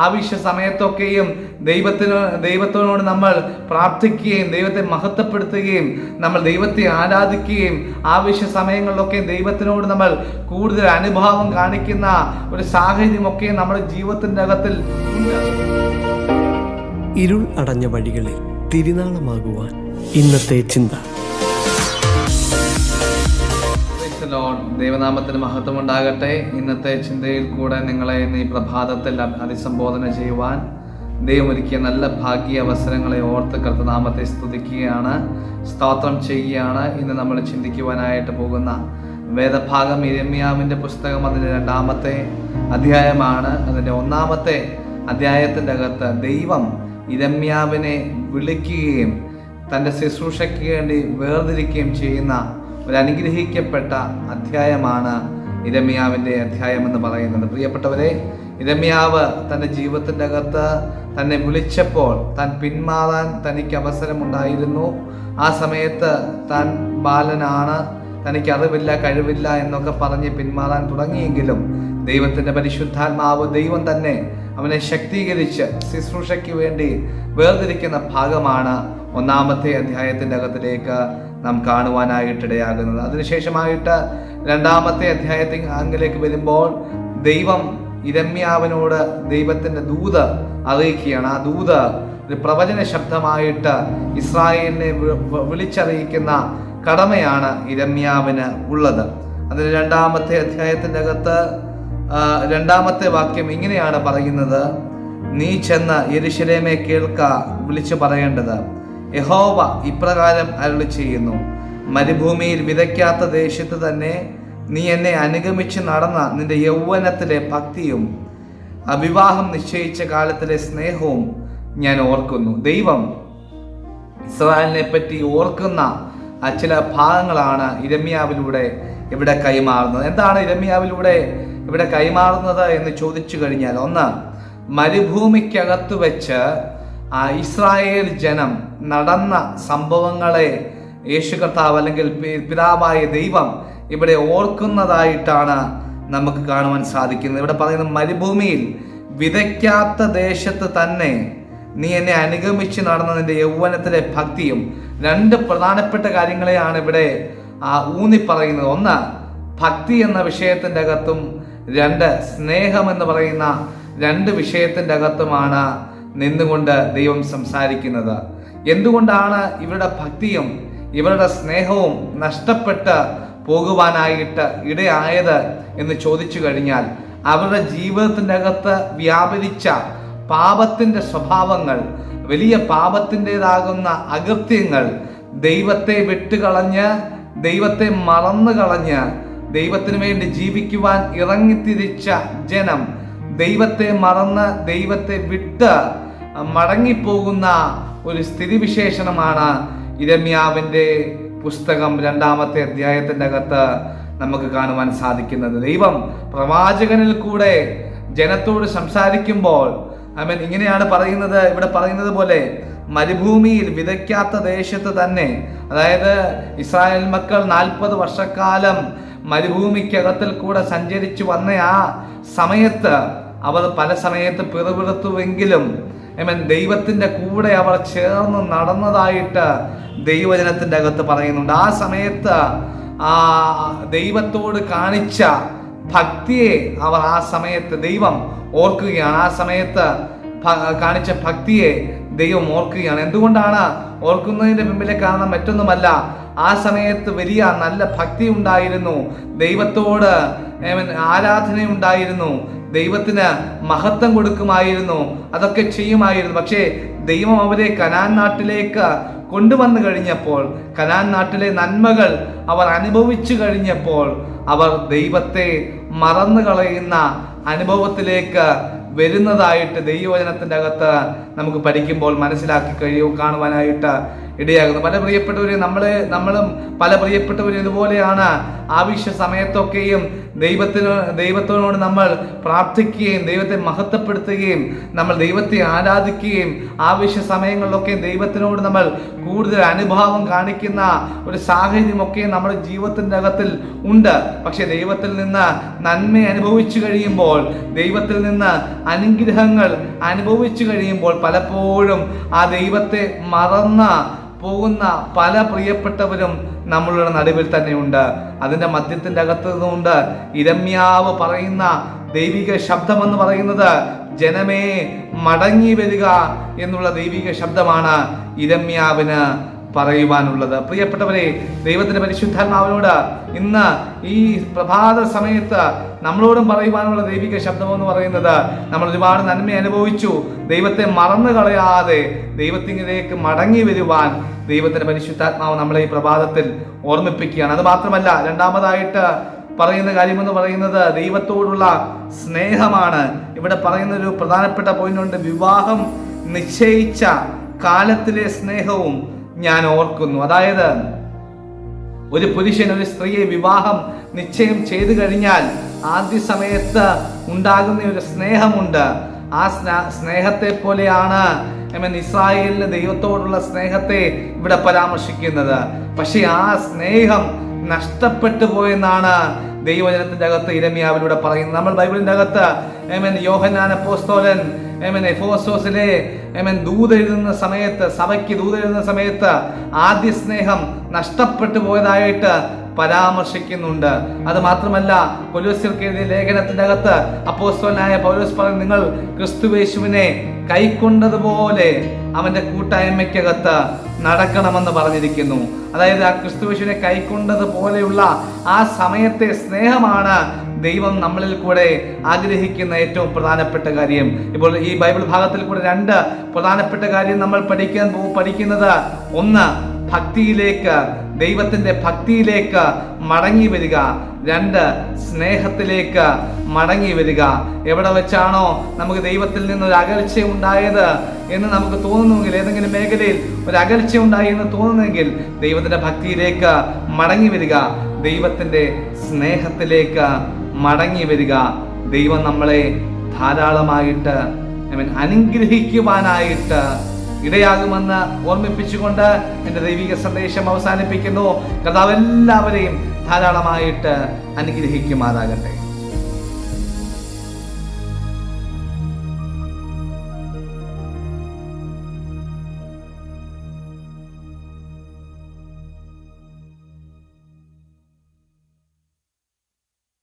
ആവശ്യ സമയത്തൊക്കെയും ദൈവത്തിനോട് നമ്മൾ പ്രാർത്ഥിക്കുകയും ദൈവത്തെ മഹത്വപ്പെടുത്തുകയും നമ്മൾ ദൈവത്തെ ആരാധിക്കുകയും ആവശ്യ സമയങ്ങളിലൊക്കെ ദൈവത്തിനോട് നമ്മൾ കൂടുതൽ അനുഭാവം കാണിക്കുന്ന ഒരു സാഹചര്യമൊക്കെ നമ്മുടെ ജീവിതത്തിൻ്റെ അകത്തിൽ ഉണ്ട്. ഇരുൾ അടഞ്ഞ വഴികളിൽ തിരുനാളമാകുവാൻ ഇന്നത്തെ ചിന്ത. ദൈവനാമത്തിന് മഹത്വം ഉണ്ടാകട്ടെ. ഇന്നത്തെ ചിന്തയിൽ കൂടെ നിങ്ങളെ ഈ പ്രഭാതത്തിൽ അഭിസംബോധന ചെയ്യുവാൻ ദൈവം ഒരുക്കിയ നല്ല ഭാഗ്യ അവസരങ്ങളെ ഓർത്ത് കർത്തനാമത്തെ സ്തുതിക്കുകയാണ്, സ്തോത്രം ചെയ്യുകയാണ്. ഇന്ന് നമ്മൾ ചിന്തിക്കുവാനായിട്ട് പോകുന്ന വേദഭാഗം യിരെമ്യാവിൻ്റെ പുസ്തകം, അതിൻ്റെ 2-ാമത്തെ അധ്യായമാണ്. അതിൻ്റെ 1-ാമത്തെ അധ്യായത്തിൻ്റെ അകത്ത് ദൈവം യിരെമ്യാവിനെ വിളിക്കുകയും തൻ്റെ ശുശ്രൂഷയ്ക്ക് വേണ്ടി വേർതിരിക്കുകയും ചെയ്യുന്ന ഒരു അനുഗ്രഹിക്കപ്പെട്ട അധ്യായമാണ് യിരെമ്യാവിൻ്റെ അധ്യായം എന്ന് പറയുന്നത്. പ്രിയപ്പെട്ടവരെ, യിരെമ്യാവ് തൻ്റെ ജീവിതത്തിൻ്റെ അകത്ത് തന്നെ വിളിച്ചപ്പോൾ താൻ പിന്മാറാൻ തനിക്ക് അവസരമുണ്ടായിരുന്നു. ആ സമയത്ത് താൻ ബാലനാണ്, തനിക്ക് അറിവില്ല, കഴിവില്ല എന്നൊക്കെ പറഞ്ഞ് പിന്മാറാൻ തുടങ്ങിയെങ്കിലും ദൈവത്തിൻ്റെ പരിശുദ്ധാത്മാവ് ദൈവം തന്നെ അവനെ ശക്തീകരിച്ച് ശുശ്രൂഷയ്ക്ക് വേണ്ടി വേർതിരിക്കുന്ന ഭാഗമാണ് 1-ാമത്തെ അധ്യായത്തിൻ്റെ അകത്തിലേക്ക് നാം കാണുവാനായിട്ടിടയാകുന്നത്. അതിനുശേഷമായിട്ട് 2-ാമത്തെ അധ്യായത്തിലേക്ക് വരുമ്പോൾ ദൈവം യിരെമ്യാവിനോട് ദൈവത്തിൻ്റെ ദൂത് അറിയിക്കുകയാണ്. ആ ദൂത് ഒരു പ്രവചന ശബ്ദമായിട്ട് ഇസ്രായേലിനെ വിളിച്ചറിയിക്കുന്ന കടമയാണ് യിരെമ്യാവിന് ഉള്ളത്. അതിന് 2-ാമത്തെ അധ്യായത്തിൻ്റെ അകത്ത് 2-ാമത്തെ വാക്യം ഇങ്ങനെയാണ് പറയുന്നത്: നീ ചെന്ന് യെരൂശലേമെ കേൾക്ക, വിളിച്ചു പറയേണ്ടത് യഹോവ ഇപ്രകാരം അരുളി ചെയ്യുന്നു, മരുഭൂമിയിൽ വിതയ്ക്കാത്ത ദേശത്ത് തന്നെ നീ എന്നെ അനുഗമിച്ച് നടന്ന നിന്റെ യൗവനത്തിലെ ഭക്തിയും അവിവാഹം നിശ്ചയിച്ച കാലത്തിലെ സ്നേഹവും ഞാൻ ഓർക്കുന്നു. ദൈവം ഇസ്രായേലിനെ പറ്റി ഓർക്കുന്ന ചില ഭാഗങ്ങളാണ് യിരെമ്യാവിലൂടെ ഇവിടെ കൈമാറുന്നത്. എന്താണ് യിരെമ്യാവിലൂടെ ഇവിടെ കൈമാറുന്നത് എന്ന് ചോദിച്ചു കഴിഞ്ഞാൽ, ഒന്ന്, മരുഭൂമിക്കകത്ത് വെച്ച് ഇസ്രായേൽ ജനം നടന്ന സംഭവങ്ങളെ യേശു കർത്താവ് അല്ലെങ്കിൽ പിതാവായ ദൈവം ഇവിടെ ഓർക്കുന്നതായിട്ടാണ് നമുക്ക് കാണുവാൻ സാധിക്കുന്നത്. ഇവിടെ പറയുന്നത്, മരുഭൂമിയിൽ വിതയ്ക്കാത്ത ദേശത്ത് തന്നെ നീ എന്നെ അനുഗമിച്ച് നടന്ന നിന്റെ യൗവനത്തിലെ ഭക്തിയും. 2 പ്രധാനപ്പെട്ട കാര്യങ്ങളെയാണ് ഇവിടെ ഊന്നി പറയുന്നത്. ഒന്ന്, ഭക്തി എന്ന വിഷയത്തിൻ്റെ അകത്തും 2, സ്നേഹം എന്ന് പറയുന്ന 2 വിഷയത്തിൻ്റെ അകത്തുമാണ് നിന്നുകൊണ്ട് ദൈവം സംസാരിക്കുന്നത്. എന്തുകൊണ്ടാണ് ഇവരുടെ ഭക്തിയും ഇവരുടെ സ്നേഹവും നഷ്ടപ്പെട്ട് പോകുവാനായിട്ട് ഇടയായത് എന്ന് ചോദിച്ചു കഴിഞ്ഞാൽ, അവരുടെ ജീവിതത്തിൻ്റെ അകത്ത് വ്യാപരിച്ച പാപത്തിൻ്റെ സ്വഭാവങ്ങൾ, വലിയ പാപത്തിൻ്റെതാകുന്ന അകൃത്യങ്ങൾ, ദൈവത്തെ വിട്ടുകളഞ്ഞ് ദൈവത്തെ മറന്നു കളഞ്ഞ് ദൈവത്തിന് വേണ്ടി ജീവിക്കുവാൻ ഇറങ്ങിത്തിരിച്ച ജനം ദൈവത്തെ മറന്ന് ദൈവത്തെ വിട്ട് മടങ്ങിപ്പോകുന്ന ഒരു സ്ഥിതിവിശേഷണമാണ് യിരെമ്യാവിൻ്റെ പുസ്തകം 2-ാമത്തെ അധ്യായത്തിൻ്റെ അകത്ത് നമുക്ക് കാണുവാൻ സാധിക്കുന്നത്. ദൈവം പ്രവാചകനിൽ കൂടെ ജനത്തോട് സംസാരിക്കുമ്പോൾ ഇങ്ങനെയാണ് പറയുന്നത്. ഇവിടെ പറയുന്നത് പോലെ, മരുഭൂമിയിൽ വിതയ്ക്കാത്ത ദേശത്ത് തന്നെ, അതായത് ഇസ്രായേൽ മക്കൾ 40 വർഷക്കാലം മരുഭൂമിക്കകത്തിൽ കൂടെ സഞ്ചരിച്ചു വന്ന ആ സമയത്ത് അവർ പല സമയത്ത് പിറുപിറുത്തുവെങ്കിലും ദൈവത്തിൻ്റെ കൂടെ അവർ ചേർന്ന് നടന്നതായിട്ട് ദൈവജനത്തിൻ്റെ അകത്ത് പറയുന്നുണ്ട്. ആ സമയത്ത് ദൈവത്തോട് കാണിച്ച ഭക്തിയെ അവർ ആ സമയത്ത് ദൈവം ഓർക്കുകയാണ്. ആ സമയത്ത് കാണിച്ച ഭക്തിയെ ദൈവം ഓർക്കുകയാണ്. എന്തുകൊണ്ടാണ് ഓർക്കുന്നതിൻ്റെ പിമ്പിലെ കാരണം മറ്റൊന്നുമല്ല, ആ സമയത്ത് വലിയ നല്ല ഭക്തി ഉണ്ടായിരുന്നു, ദൈവത്തോട് ആരാധനയുണ്ടായിരുന്നു, ദൈവത്തിന് മഹത്വം കൊടുക്കുമായിരുന്നു, അതൊക്കെ ചെയ്യുമായിരുന്നു. പക്ഷേ ദൈവം അവരെ കനാൻ നാട്ടിലേക്ക് കൊണ്ടുവന്നു കഴിഞ്ഞപ്പോൾ, കനാൻ നാട്ടിലെ നന്മകൾ അവർ അനുഭവിച്ചു കഴിഞ്ഞപ്പോൾ, അവർ ദൈവത്തെ മറന്നു കളയുന്ന അനുഭവത്തിലേക്ക് വരുന്നതായിട്ട് ദൈവവചനത്തിൻ്റെ അകത്ത് നമുക്ക് പഠിക്കുമ്പോൾ മനസ്സിലാക്കി കാണുവാനായിട്ട് ഇടയാകുന്നു. പല പ്രിയപ്പെട്ടവരും നമ്മളും പല പ്രിയപ്പെട്ടവരും ഇതുപോലെയാണ് ആവശ്യ സമയത്തൊക്കെയും ദൈവത്തിനോട് നമ്മൾ പ്രാർത്ഥിക്കുകയും ദൈവത്തെ മഹത്വപ്പെടുത്തുകയും നമ്മൾ ദൈവത്തെ ആരാധിക്കുകയും ആവശ്യ സമയങ്ങളിലൊക്കെ ദൈവത്തിനോട് നമ്മൾ കൂടുതൽ അനുഭാവം കാണിക്കുന്ന ഒരു സാഹചര്യമൊക്കെ നമ്മുടെ ജീവിതത്തിൻ്റെ അകത്തിൽ ഉണ്ട്. പക്ഷെ ദൈവത്തിൽ നിന്ന് നന്മ അനുഭവിച്ചു കഴിയുമ്പോൾ, ദൈവത്തിൽ നിന്ന് അനുഗ്രഹങ്ങൾ അനുഭവിച്ചു കഴിയുമ്പോൾ പലപ്പോഴും ആ ദൈവത്തെ മറന്ന പോകുന്ന പല പ്രിയപ്പെട്ടവരും നമ്മളുടെ നടുവിൽ തന്നെയുണ്ട്. അതിൻ്റെ മധ്യത്തിൻ്റെ അകത്ത് നിന്നുകൊണ്ട് ഇരമ്യാവ് പറയുന്ന ദൈവിക ശബ്ദം എന്ന് പറയുന്നത് ജനമേ മടങ്ങി വരിക എന്നുള്ള ദൈവിക ശബ്ദമാണ് ഇരമ്യാവിന് പറയുവാനുള്ളത്. പ്രിയപ്പെട്ടവരെ, ദൈവത്തിന്റെ പരിശുദ്ധാത്മാവിനോട് ഇന്ന് ഈ പ്രഭാത സമയത്ത് നമ്മളോടും പറയുവാനുള്ള ദൈവിക ശബ്ദം എന്ന് പറയുന്നത്, നമ്മൾ ഒരുപാട് നന്മ അനുഭവിച്ചു, ദൈവത്തെ മറന്നു കളയാതെ ദൈവത്തിലേക്ക് മടങ്ങി വരുവാൻ ദൈവത്തിന്റെ പരിശുദ്ധാത്മാവ് നമ്മളെ ഈ പ്രഭാതത്തിൽ ഓർമ്മിപ്പിക്കുകയാണ്. അത് മാത്രമല്ല, രണ്ടാമതായിട്ട് പറയുന്ന കാര്യമെന്ന് പറയുന്നത് ദൈവത്തോടുള്ള സ്നേഹമാണ്. ഇവിടെ പറയുന്ന ഒരു പ്രധാനപ്പെട്ട പോയിന്റ്, വിവാഹം നിശ്ചയിച്ച കാലത്തിലെ സ്നേഹവും ഞാൻ ഓർക്കുന്നു. അതായത് ഒരു പുരുഷൻ ഒരു സ്ത്രീയെ വിവാഹം നിശ്ചയം ചെയ്തു കഴിഞ്ഞാൽ ആദ്യ സമയത്ത് ഉണ്ടാകുന്ന ഒരു സ്നേഹമുണ്ട്. ആ സ്നേഹത്തെ പോലെയാണ് ഇസ്രായേലിന് ദൈവത്തോടുള്ള സ്നേഹത്തെ ഇവിടെ പരാമർശിക്കുന്നത്. പക്ഷെ ആ സ്നേഹം നഷ്ടപ്പെട്ടു പോയെന്നാണ് ദൈവജനത്തിന്റെ അകത്ത് ഇരമ്യാവിലൂടെ പറയുന്നത്. നമ്മൾ ബൈബിളിന്റെ അകത്ത് യോഹന്നാൻ അപ്പോസ്തലൻ എഫേസോസിലെ ദൂതെഴുതുന്ന സമയത്ത്, സഭയ്ക്ക് ദൂതെഴുതുന്ന സമയത്ത് ആദ്യ സ്നേഹം നഷ്ടപ്പെട്ടു പോയതായിട്ട് പരാമർശിക്കുന്നുണ്ട്. അത് മാത്രമല്ല, കൊലോസ്യർക്ക് എഴുതിയ ലേഖനത്തിന്റെ അകത്ത് അപ്പോസ്തലനായ പൗലോസ് പറയും, നിങ്ങൾ ക്രിസ്തുയേശുവിനെ കൈക്കൊണ്ടതുപോലെ അവന്റെ കൂട്ടായ്മയ്ക്കകത്ത് നടക്കണമെന്ന് പറഞ്ഞിരിക്കുന്നു. അതായത് ആ ക്രിസ്തുയേശുവിനെ കൈക്കൊണ്ടതുപോലെയുള്ള ആ സമയത്തെ സ്നേഹമാണ് ദൈവം നമ്മളിൽ കൂടെ ആഗ്രഹിക്കുന്ന ഏറ്റവും പ്രധാനപ്പെട്ട കാര്യം. ഇപ്പോൾ ഈ ബൈബിൾ ഭാഗത്തിൽ കൂടെ രണ്ട് പ്രധാനപ്പെട്ട കാര്യം നമ്മൾ പഠിക്കുന്നത്, ഒന്ന് ഭക്തിയിലേക്ക്, ദൈവത്തിന്റെ ഭക്തിയിലേക്ക് മടങ്ങി വരിക. രണ്ട്, സ്നേഹത്തിലേക്ക് മടങ്ങി വരിക. എവിടെ വെച്ചാണോ നമുക്ക് ദൈവത്തിൽ നിന്നൊരു അകൽച്ച ഉണ്ടായത് എന്ന് നമുക്ക് തോന്നുന്നുവെങ്കിൽ, ഏതെങ്കിലും മേഖലയിൽ ഒരു അകൽച്ച ഉണ്ടായി എന്ന് തോന്നുന്നെങ്കിൽ ദൈവത്തിന്റെ ഭക്തിയിലേക്ക് മടങ്ങി വരിക, ദൈവത്തിന്റെ സ്നേഹത്തിലേക്ക് മടങ്ങി വരിക. ദൈവം നമ്മളെ ധാരാളമായിട്ട് അനുഗ്രഹിക്കുവാനായിട്ട് ഇടയാകുമെന്ന് ഓർമ്മിപ്പിച്ചുകൊണ്ട് എൻ്റെ ദൈവിക സന്ദേശം അവസാനിപ്പിക്കുന്നു. കർത്താവ് എല്ലാവരെയും ധാരാളമായിട്ട് അനുഗ്രഹിക്കുമാറാകട്ടെ.